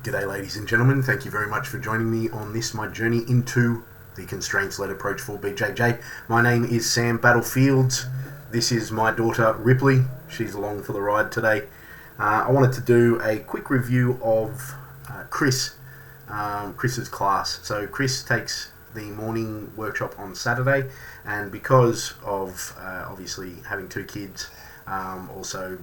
G'day ladies and gentlemen, thank you very much for joining me on this, my journey into the constraints-led approach for BJJ. My name is Sam Battlefields. This is my daughter Ripley. She's along for the ride today. I wanted to do a quick review of Chris's class. So Chris takes the morning workshop on Saturday, and because of obviously having two kids, also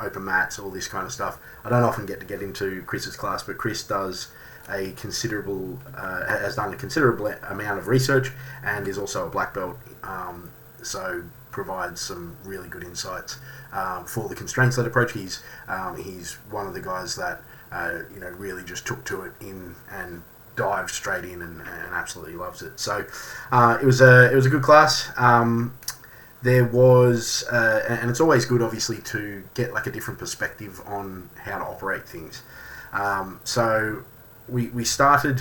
open mats, all this kind of stuff, I don't often get into Chris's class, but Chris does has done a considerable amount of research and is also a black belt, so provides some really good insights for the constraints-led approach. He's one of the guys that really just took to it in and dived straight in and absolutely loves it. So it was a good class. There was, and it's always good, obviously, to get like a different perspective on how to operate things. So we started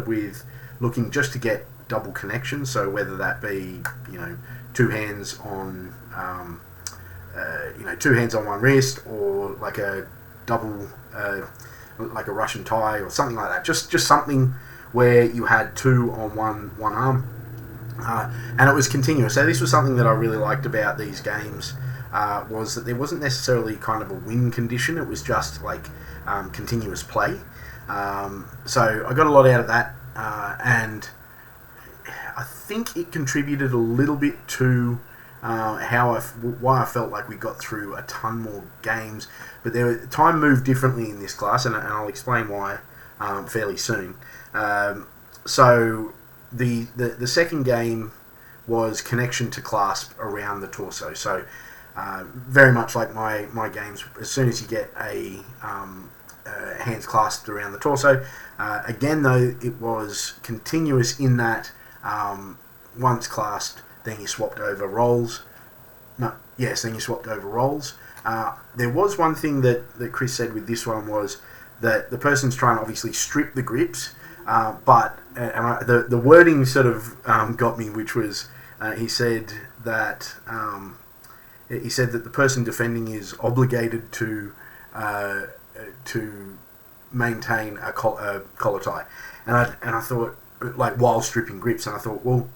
with looking just to get double connection. So whether that be two hands on one wrist, or like a double like a Russian tie or something like that. Just something where you had two on one arm. And it was continuous. So this was something that I really liked about these games, was that there wasn't necessarily kind of a win condition. It was just like continuous play. So I got a lot out of that, and I think it contributed a little bit to why I felt like we got through a ton more games. But time moved differently in this class, and I'll explain why fairly soon. So the second game was connection to clasp around the torso. So very much like my games, as soon as you get a hands clasped around the torso, again though it was continuous in that once clasped, then you swapped over rolls. Then you swapped over rolls. There was one thing that Chris said with this one, was that the person's trying to obviously strip the grips, but the wording sort of got me, which was he said that the person defending is obligated to maintain a collar tie, and I thought, like, while stripping grips, and I thought, well,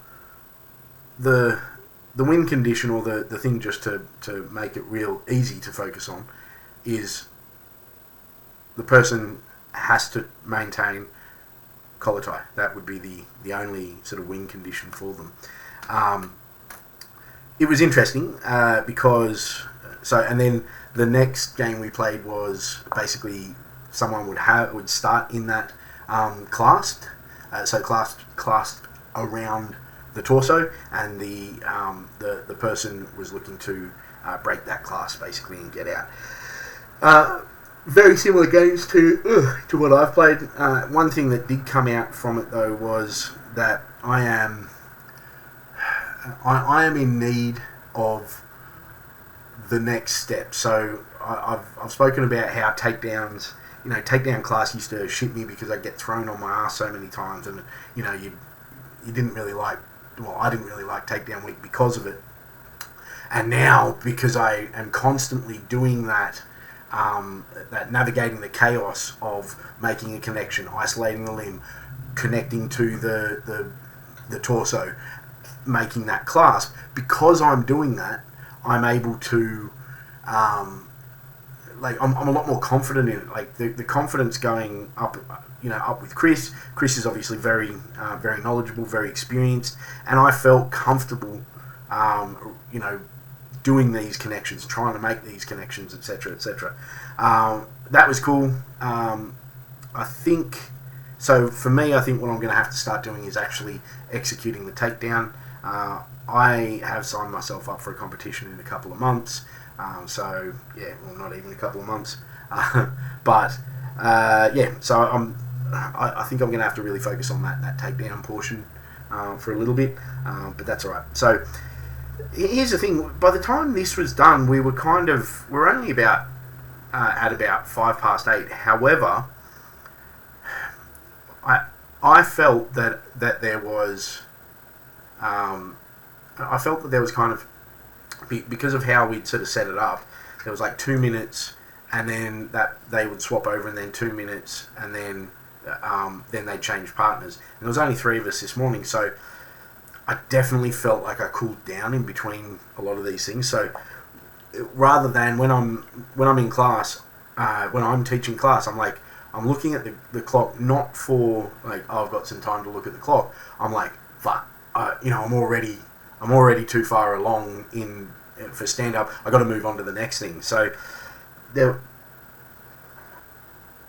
the win condition, or the thing just to make it real easy to focus on, is the person has to maintain collar tie. That would be the only sort of win condition for them. It was interesting because and then the next game we played was basically someone would start in that clasped, clasped around the torso, and the person was looking to break that clasp basically and get out. Very similar games to what I've played. One thing that did come out from it though was that I am in need of the next step. So I've spoken about how takedowns, takedown class used to shit me because I'd get thrown on my ass so many times, and you didn't really like. Well, I didn't really like takedown week because of it. And now, because I am constantly doing that navigating the chaos of making a connection, isolating the limb, connecting to the torso, making that clasp, because I'm doing that, I'm able to I'm a lot more confident in it. Like the confidence going up, up with Chris. Chris is obviously very knowledgeable, very experienced, and I felt comfortable doing these connections, trying to make these connections, etc., etc. That was cool. I think, so for me, I think what I'm going to have to start doing is actually executing the takedown. I have signed myself up for a competition in a couple of months. So yeah, well, not even a couple of months. So I think I'm going to have to really focus on that takedown portion for a little bit, but that's all right. So here's the thing: by the time this was done, we're only about at about 8:05. However, I felt that there was kind of, because of how we'd sort of set it up, there was like 2 minutes and then that they would swap over, and then 2 minutes, and then they'd change partners. And there was only 3 of us this morning, so I definitely felt like I cooled down in between a lot of these things. So rather than when I'm in class, when I'm teaching class, I'm looking at the clock, not for like, oh, I've got some time to look at the clock. I'm like, fuck, I'm already too far along in for stand up. I got to move on to the next thing. So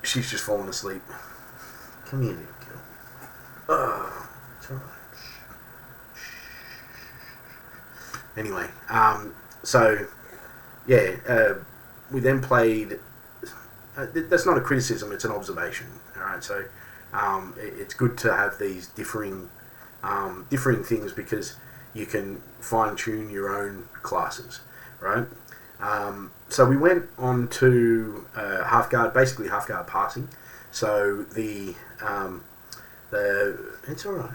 she's just fallen asleep. Come here, little girl. Oh, it's alright. Anyway, so yeah, we then played. That's not a criticism; it's an observation. All right, so it's good to have these differing things, because you can fine tune your own classes, right? So we went on to half guard, basically half guard passing. So it's all right,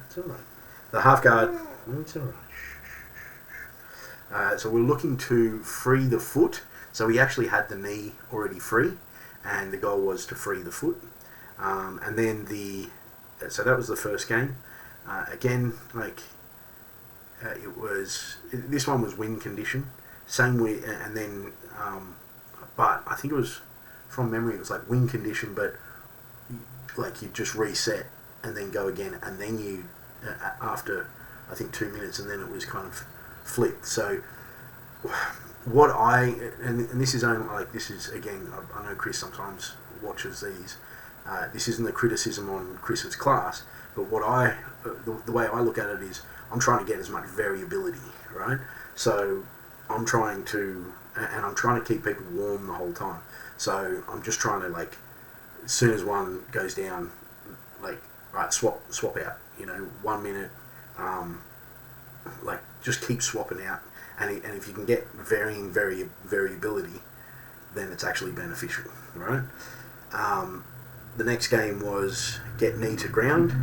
The half guard, it's all right. So we're looking to free the foot. So we actually had the knee already free, and the goal was to free the foot. And then so that was the first game. Again, this one was wind condition. Same way, and then, but I think it was, from memory, it was like wind condition, but like you just reset and then go again, and then you, after I think 2 minutes, and then it was kind of flipped. So and this is only this is again, I know Chris sometimes watches these. This isn't a criticism on Chris's class, but the way I look at it is, I'm trying to get as much variability, right? So I'm trying to keep people warm the whole time. So I'm just trying to, as soon as one goes down, right, swap out, 1 minute, just keep swapping out. And if you can get varying variability, then it's actually beneficial, right? The next game was get knee to ground.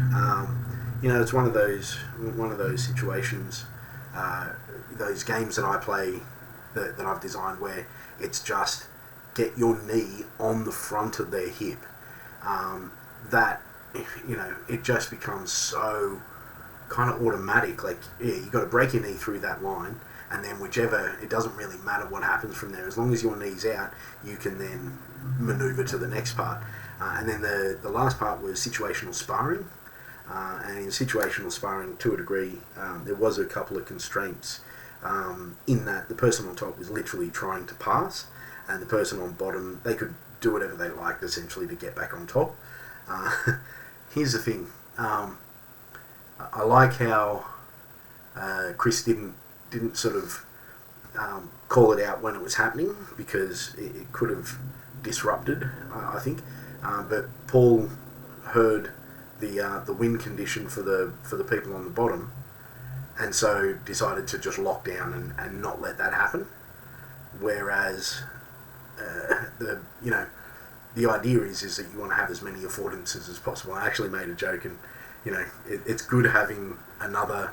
It's one of those situations, those games that I play that I've designed, where it's just get your knee on the front of their hip. That it just becomes so kind of automatic. You got to break your knee through that line, and then it doesn't really matter what happens from there. As long as your knee's out, you can then maneuver to the next part. And then the last part was situational sparring. And in situational sparring, to a degree, there was a couple of constraints, in that the person on top was literally trying to pass, and the person on bottom, they could do whatever they liked, essentially, to get back on top. Here's the thing. I like how Chris didn't sort of call it out when it was happening, because it could have disrupted, I think. But Paul heard the wind condition for the people on the bottom, and so decided to just lock down and not let that happen. Whereas the idea is that you want to have as many affordances as possible. I actually made a joke, and it's good having another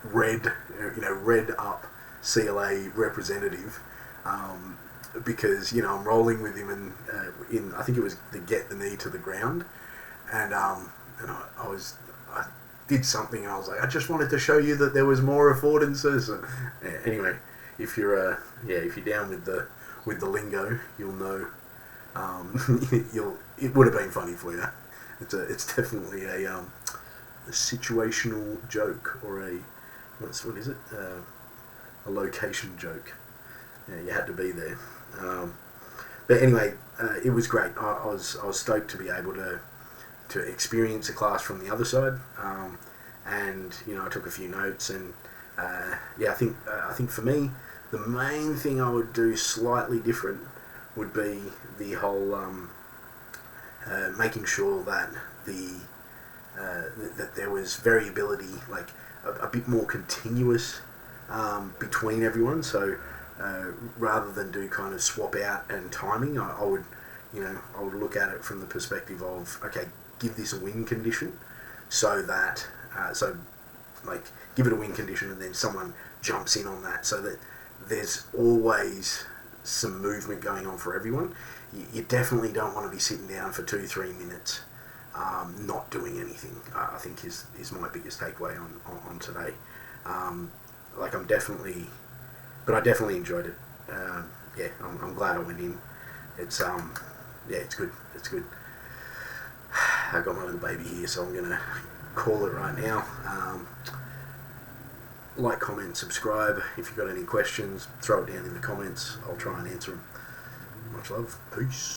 red up CLA representative, because I'm rolling with him, and I think it was to get the knee to the ground, and I did something, and I was like, I just wanted to show you that there was more affordances. Anyway, if you're down with the lingo, you'll know. It would have been funny for you. It's definitely a situational joke, or what is it? A location joke. Yeah, you had to be there. But anyway, it was great. I was stoked to be able to experience a class from the other side, and I took a few notes, and I think for me, the main thing I would do slightly different would be the whole making sure that that there was variability, a bit more continuous between everyone. So rather than do kind of swap out and timing, I would look at it from the perspective of, okay, give this a win condition, so that give it a win condition, and then someone jumps in on that, so that there's always some movement going on for everyone. You definitely don't want to be sitting down for 2-3 minutes not doing anything. I think is my biggest takeaway on today. Like I definitely enjoyed it. Yeah, I'm glad I went in. It's it's good. It's good. I got my little baby here, so I'm gonna call it right now. Like, comment, subscribe. If you've got any questions, throw it down in the comments. I'll try and answer them. Much love. Peace.